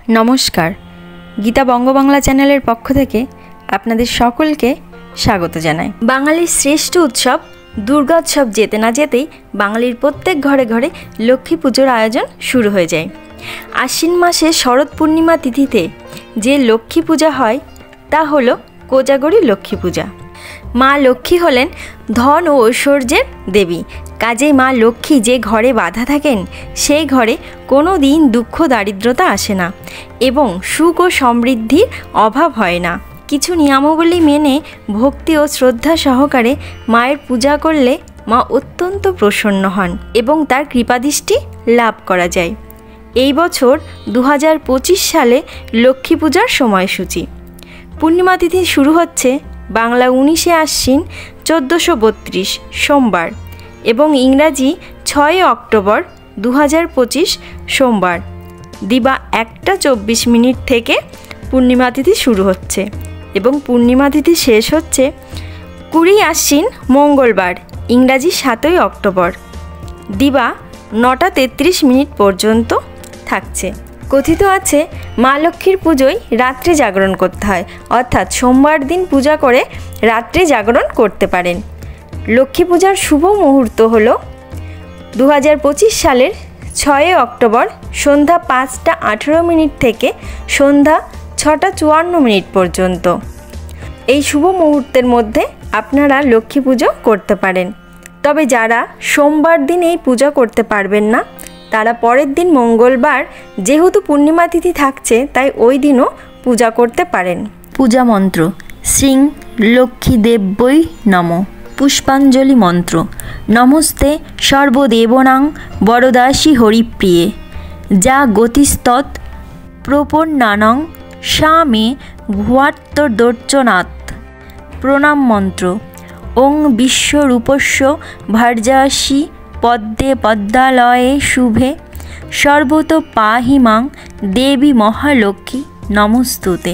নমস্কার, গীতা বঙ্গবাংলা চ্যানেলের পক্ষ থেকে আপনাদের সকলকে স্বাগত জানাই। বাঙালির শ্রেষ্ঠ উৎসব দুর্গোৎসব যেতে না যেতেই বাঙালির প্রত্যেক ঘরে ঘরে লক্ষ্মী পুজোর আয়োজন শুরু হয়ে যায়। আশ্বিন মাসে শরৎ পূর্ণিমা তিথিতে যে লক্ষ্মী পূজা হয় তা হলো কোজাগরী লক্ষ্মী পূজা। মা লক্ষ্মী হলেন ধন ও ঐশ্বর্যের দেবী, কাজেই মা লক্ষ্মী যে ঘরে বাঁধা থাকেন সেই ঘরে কোনো দিন দুঃখ দারিদ্রতা আসে না এবং সুখ ও সমৃদ্ধির অভাব হয় না। কিছু নিয়মাবলী মেনে ভক্তি ও শ্রদ্ধা সহকারে মায়ের পূজা করলে মা অত্যন্ত প্রসন্ন হন এবং তার কৃপাদৃষ্টি লাভ করা যায়। এই বছর 2025 সালে লক্ষ্মী পূজার সময়সূচি। পূর্ণিমা তিথি শুরু হচ্ছে বাংলা 19শে আশ্বিন 1432 সোমবার এবং ইংরাজি 6 অক্টোবর 2025 সোমবার দিবা 1:24 থেকে পূর্ণিমা তিথি শুরু হচ্ছে এবং পূর্ণিমা তিথি শেষ হচ্ছে 20 আশ্বিন মঙ্গলবার ইংরাজি 7 অক্টোবর দিবা 9:33 পর্যন্ত থাকছে। কথিত আছে মা লক্ষ্মীর পুজোয় রাত্রে জাগরণ করতে হয়, অর্থাৎ সোমবার দিন পূজা করে রাত্রে জাগরণ করতে পারেন। লক্ষ্মী পূজার শুভ মুহূর্ত হল 2025 সালের 6 অক্টোবর সন্ধ্যা 5:18 থেকে সন্ধ্যা 6:54 পর্যন্ত। এই শুভ মুহূর্তের মধ্যে আপনারা লক্ষ্মী পুজো করতে পারেন। তবে যারা সোমবার দিন এই পূজা করতে পারবেন না তারা পরের দিন মঙ্গলবার যেহেতু পূর্ণিমা তিথি থাকছে তাই ওই দিনও পূজা করতে পারেন। পূজা মন্ত্র শ্রীং লক্ষ্মী দেব্যৈ নমঃ। পুষ্পাঞ্জলি মন্ত্র নমস্তে সর্বদেবনাং বরদাসী হরিপ্রিয়ে যা গতিস্তৎ প্রপন্নানং সা মে ভুয়াত্তদর্চনাথ। প্রণাম মন্ত্র ওং বিশ্বরূপস্য ভর্জাসি পদ্মে পদ্মালয়ে শুভে সর্বতো পাহি মাং দেবী মহালক্ষ্মী নমস্তুতে।